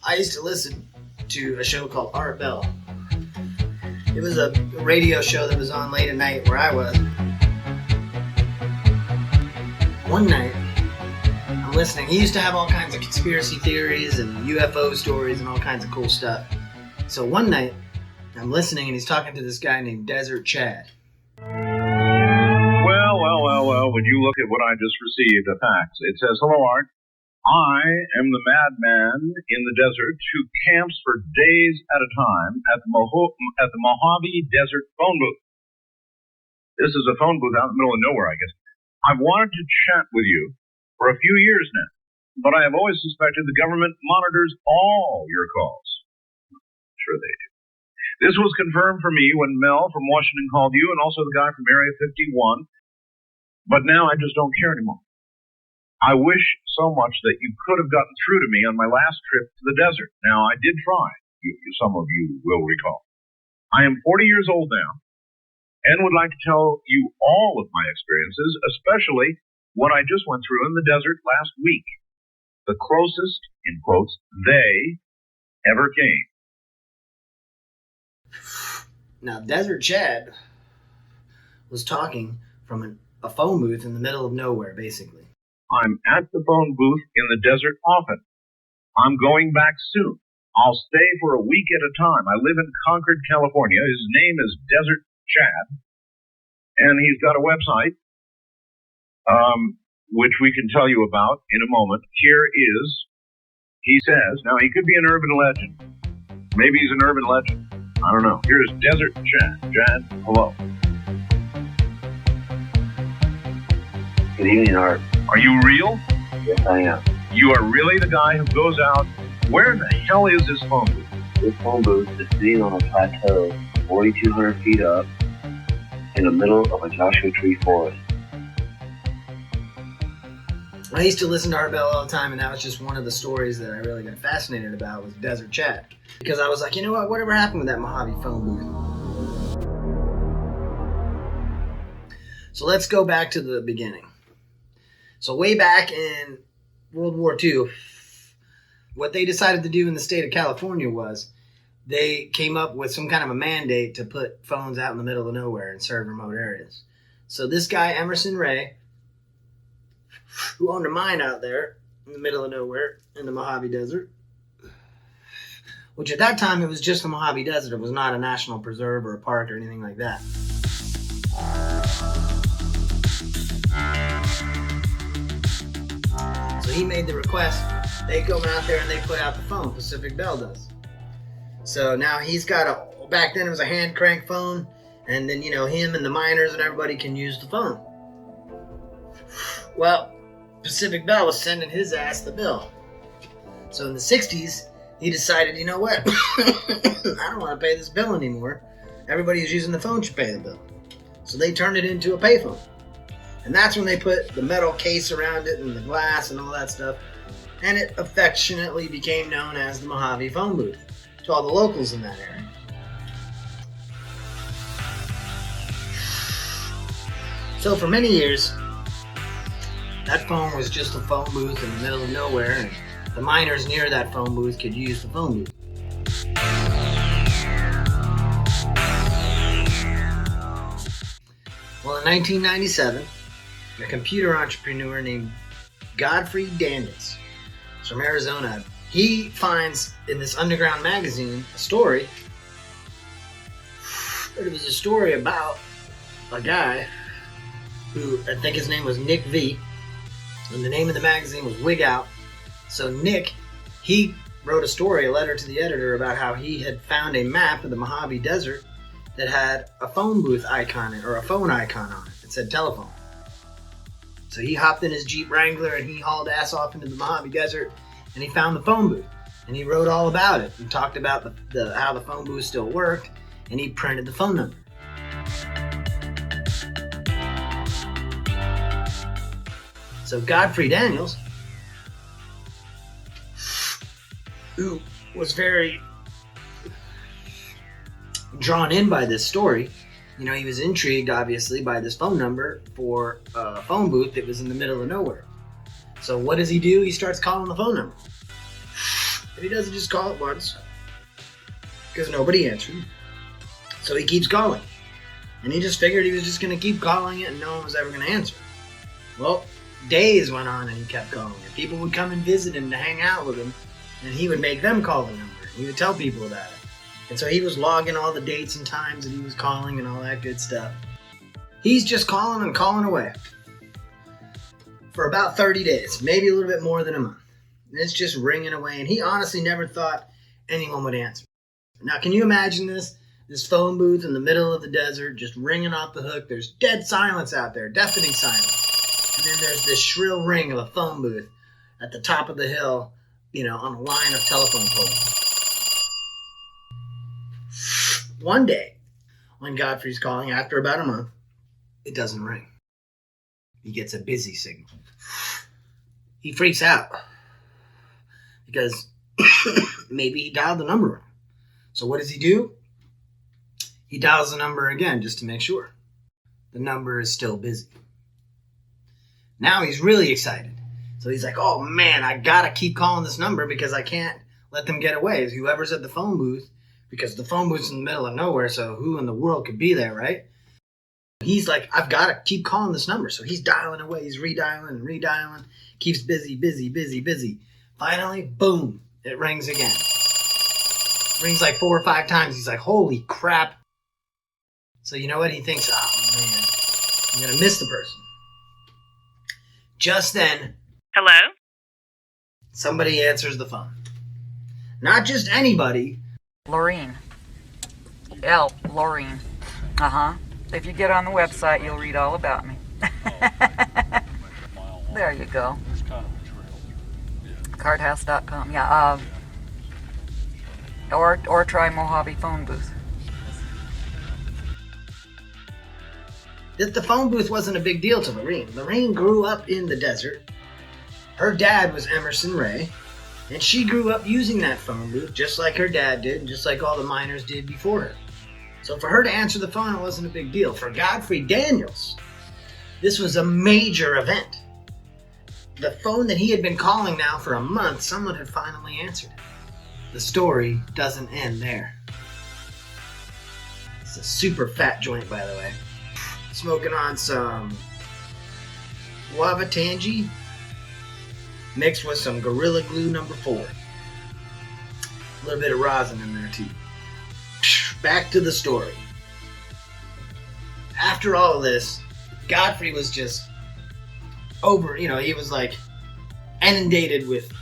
I used to listen to a show called Art Bell. It was a radio show that was on late at night where I was. One night, I'm listening. He used to have all kinds of conspiracy theories and UFO stories and all kinds of cool stuff. So one night, I'm listening and he's talking to this guy named Desert Chad. Well, when you look at what I just received, the facts, it says, "Hello, Art. I am the madman in the desert who camps for days at a time at the Mojave Desert phone booth." This is a phone booth out in the middle of nowhere, I guess. "I've wanted to chat with you for a few years now, but I have always suspected the government monitors all your calls." Sure they do. This was confirmed for me when Mel from Washington called you and also the guy from Area 51, but now I just don't care anymore. I wish so much that you could have gotten through to me on my last trip to the desert. Now, I did try, some of you will recall. I am 40 years old now and would like to tell you all of my experiences, especially what I just went through in the desert last week. The closest, in quotes, they ever came. Now, Desert Chad was talking from a phone booth in the middle of nowhere, basically. I'm at the phone booth in the desert often. I'm going back soon. I'll stay for a week at a time. I live in Concord, California. His name is Desert Chad. And he's got a website, which we can tell you about in a moment. Here is, he says, now he could be an urban legend. Maybe he's an urban legend. I don't know. Here's Desert Chad. Chad, hello. Good evening, Art. Are you real? Yes, I am. You are really the guy who goes out. Where in the hell is this phone booth? This phone booth is sitting on a plateau 4,200 feet up in the middle of a Joshua Tree forest. I used to listen to Art Bell all the time, and that was just one of the stories that I really got fascinated about was Desert Chad. Because I was like, you know what? Whatever happened with that Mojave phone booth? So let's go back to the beginning. So way back in World War II, what they decided to do in the state of California was they came up with some kind of a mandate to put phones out in the middle of nowhere and serve remote areas. So this guy, Emerson Ray, who owned a mine out there in the middle of nowhere in the Mojave Desert, which at that time it was just the Mojave Desert. It was not a national preserve or a park or anything like that. So he made the request. They come out there and they put out the phone. Pacific Bell does. So now he's got back then it was a hand crank phone, and then, him and the miners and everybody can use the phone. Well, Pacific Bell was sending his ass the bill. So in the 60s, he decided, you know what? I don't want to pay this bill anymore. Everybody who's using the phone should pay the bill. So they turned it into a payphone. And that's when they put the metal case around it and the glass and all that stuff. And it affectionately became known as the Mojave phone booth to all the locals in that area. So for many years, that phone was just a phone booth in the middle of nowhere, and the miners near that phone booth could use the phone booth. Well, in 1997, a computer entrepreneur named Godfrey Daniels from Arizona, he finds in this underground magazine a story. It was a story about a guy who, I think his name was Nick V, and the name of the magazine was Wig Out. So Nick, he wrote a letter to the editor about how he had found a map of the Mojave Desert that had a phone booth icon or a phone icon on it. It said telephone. So he hopped in his Jeep Wrangler and he hauled ass off into the Mojave Desert and he found the phone booth. And he wrote all about it and talked about how the phone booth still worked, and he printed the phone number. So Godfrey Daniels, who was very drawn in by this story, he was intrigued, obviously, by this phone number for a phone booth that was in the middle of nowhere. So what does he do? He starts calling the phone number. And he doesn't just call it once, because nobody answered. So he keeps calling. And he just figured he was just going to keep calling it and no one was ever going to answer. Well, days went on and he kept calling it. People would come and visit him to hang out with him, and he would make them call the number. He would tell people about it. And so he was logging all the dates and times that he was calling and all that good stuff. He's just calling and calling away for about 30 days, maybe a little bit more than a month. And it's just ringing away, and he honestly never thought anyone would answer. Now, can you imagine this? This phone booth in the middle of the desert, just ringing off the hook. There's dead silence out there, deafening silence. And then there's this shrill ring of a phone booth at the top of the hill, on a line of telephone poles. One day, when Godfrey's calling, after about a month, it doesn't ring. He gets a busy signal. He freaks out because maybe he dialed the number wrong. So what does he do? He dials the number again just to make sure. The number is still busy. Now he's really excited. So he's like, oh man, I gotta keep calling this number because I can't let them get away. It's whoever's at the phone booth, because the phone booth's in the middle of nowhere, so who in the world could be there, right? He's like, I've gotta keep calling this number. So he's dialing away, he's redialing and redialing, keeps busy. Finally, boom, it rings again. Rings like 4 or 5 times. He's like, holy crap. So you know what? He thinks, oh man, I'm going to miss the person. Just then, hello? Somebody answers the phone. Not just anybody. Laureen. Laureen. If you get on the website, you'll read all about me. There you go. Cardhouse.com. Yeah. Or try Mojave phone booth. That the phone booth wasn't a big deal to Lorene. Lorene grew up in the desert. Her dad was Emerson Ray, and she grew up using that phone booth just like her dad did, and just like all the miners did before her. So for her to answer the phone, it wasn't a big deal. For Godfrey Daniels, this was a major event. The phone that he had been calling now for a month, someone had finally answered it. The story doesn't end there. It's a super fat joint, by the way. Smoking on some Guava Tangy mixed with some Gorilla Glue number 4. A little bit of rosin in there too. Back to the story. After all of this, Godfrey was just over, he was like inundated with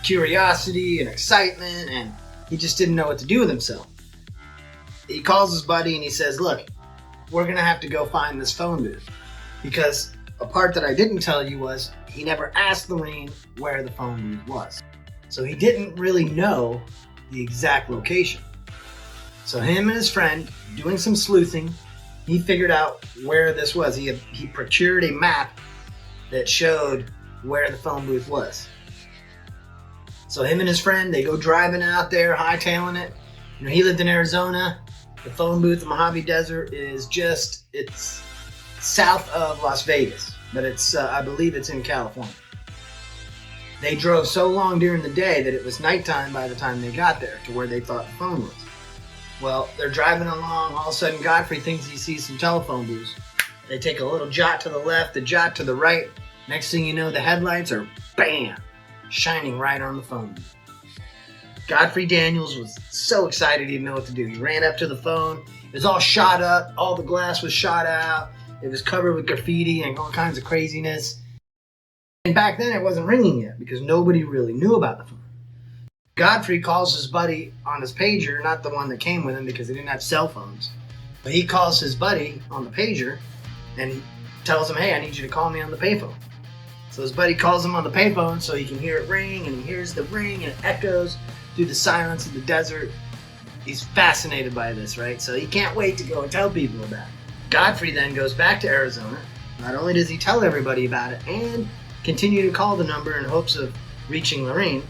curiosity and excitement, and he just didn't know what to do with himself. He calls his buddy and he says, look, we're going to have to go find this phone booth, because a part that I didn't tell you was he never asked Lorene where the phone booth was. So he didn't really know the exact location. So him and his friend, doing some sleuthing, he figured out where this was. He procured a map that showed where the phone booth was. So him and his friend, they go driving out there, hightailing it. He lived in Arizona. The phone booth in Mojave Desert is it's south of Las Vegas, but I believe it's in California. They drove so long during the day that it was nighttime by the time they got there to where they thought the phone was. Well, they're driving along, all of a sudden Godfrey thinks he sees some telephone booths. They take a little jot to the left, a jot to the right. Next thing you know, the headlights are, bam, shining right on the phone booth. Godfrey Daniels was so excited he didn't know what to do. He ran up to the phone. It was all shot up. All the glass was shot out. It was covered with graffiti and all kinds of craziness. And back then it wasn't ringing yet because nobody really knew about the phone. Godfrey calls his buddy on his pager, not the one that came with him because they didn't have cell phones. But he calls his buddy on the pager and he tells him, hey, I need you to call me on the payphone. So his buddy calls him on the payphone so he can hear it ring, and he hears the ring and it echoes through the silence of the desert. He's fascinated by this, right? So he can't wait to go and tell people about it. Godfrey then goes back to Arizona. Not only does he tell everybody about it and continue to call the number in hopes of reaching Lorene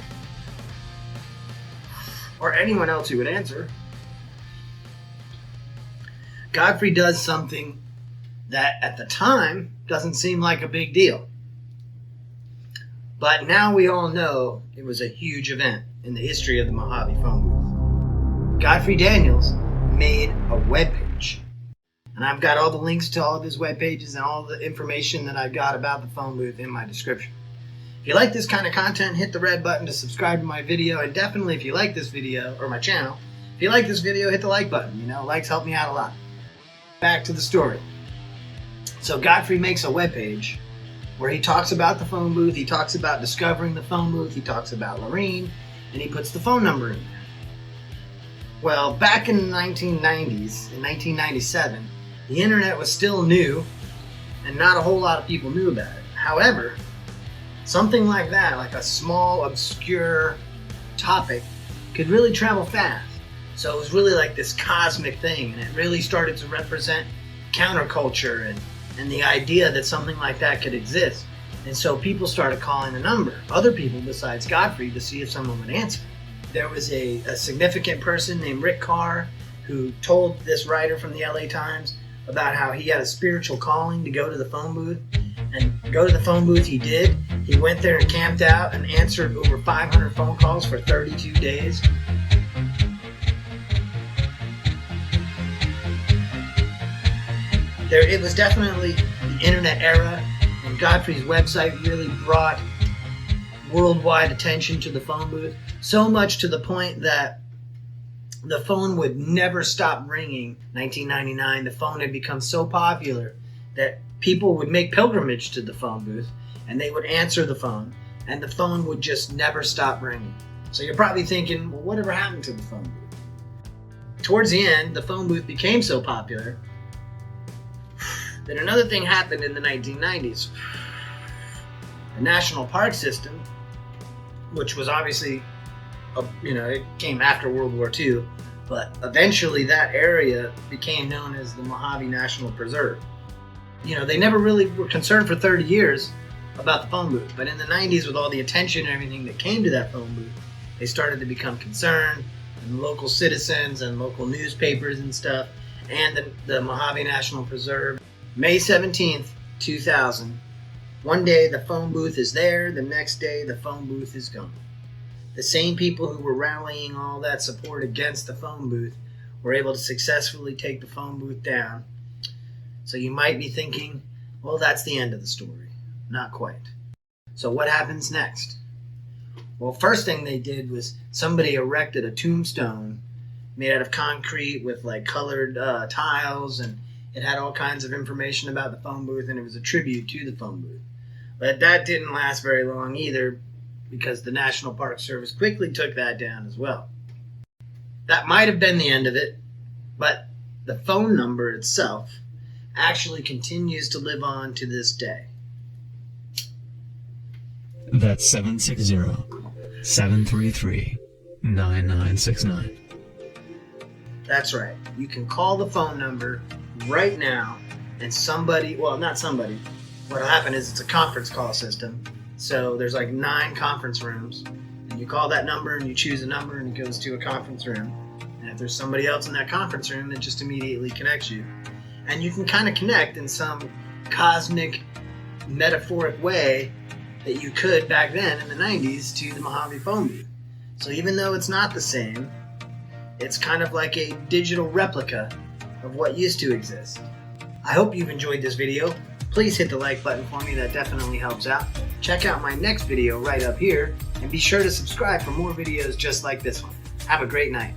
or anyone else who would answer, Godfrey does something that at the time doesn't seem like a big deal. But now we all know it was a huge event in the history of the Mojave phone booth. Godfrey Daniels made a webpage. And I've got all the links to all of his web pages and all the information that I've got about the phone booth in my description. If you like this kind of content, hit the red button to subscribe to my video. And definitely if you like this video, or my channel, if you like this video, hit the like button. You know, likes help me out a lot. Back to the story. So Godfrey makes a webpage where he talks about the phone booth, he talks about discovering the phone booth, he talks about Lorene, and he puts the phone number in there. Well, back in the 1990s, in 1997, the internet was still new and not a whole lot of people knew about it. However, something like that, like a small, obscure topic, could really travel fast. So it was really like this cosmic thing, and it really started to represent counterculture and the idea that something like that could exist. And so people started calling the number, other people besides Godfrey, to see if someone would answer. There was a significant person named Rick Carr who told this writer from the LA Times about how he had a spiritual calling to go to the phone booth. And go to the phone booth he did. He went there and camped out and answered over 500 phone calls for 32 days. It was definitely the internet era, and Godfrey's website really brought worldwide attention to the phone booth, so much to the point that the phone would never stop ringing. 1999, the phone had become so popular that people would make pilgrimage to the phone booth, and they would answer the phone, and the phone would just never stop ringing. So you're probably thinking, well, whatever happened to the phone booth? Towards the end, the phone booth became so popular that another thing happened in the 1990s. The National Park System, which was obviously, it came after World War II, but eventually that area became known as the Mojave National Preserve. They never really were concerned for 30 years about the phone booth, but in the 90s, with all the attention and everything that came to that phone booth, they started to become concerned, and local citizens and local newspapers and stuff, and the Mojave National Preserve. May 17th, 2000, one day the phone booth is there, the next day the phone booth is gone. The same people who were rallying all that support against the phone booth were able to successfully take the phone booth down. So you might be thinking, well, that's the end of the story. Not quite. So what happens next? Well, first thing they did was somebody erected a tombstone made out of concrete with like colored tiles, and it had all kinds of information about the phone booth, and it was a tribute to the phone booth. But that didn't last very long either, because the National Park Service quickly took that down as well. That might have been the end of it, but the phone number itself actually continues to live on to this day. That's 760-733-9969. That's right. You can call the phone number right now, and what'll happen is it's a conference call system. So there's like 9 conference rooms, and you call that number and you choose a number and it goes to a conference room. And if there's somebody else in that conference room, it just immediately connects you. And you can kind of connect in some cosmic, metaphoric way that you could back then in the 90s to the Mojave phone booth. So even though it's not the same, it's kind of like a digital replica of what used to exist. I hope you've enjoyed this video. Please hit the like button for me, that definitely helps out. Check out my next video right up here, and be sure to subscribe for more videos just like this one. Have a great night.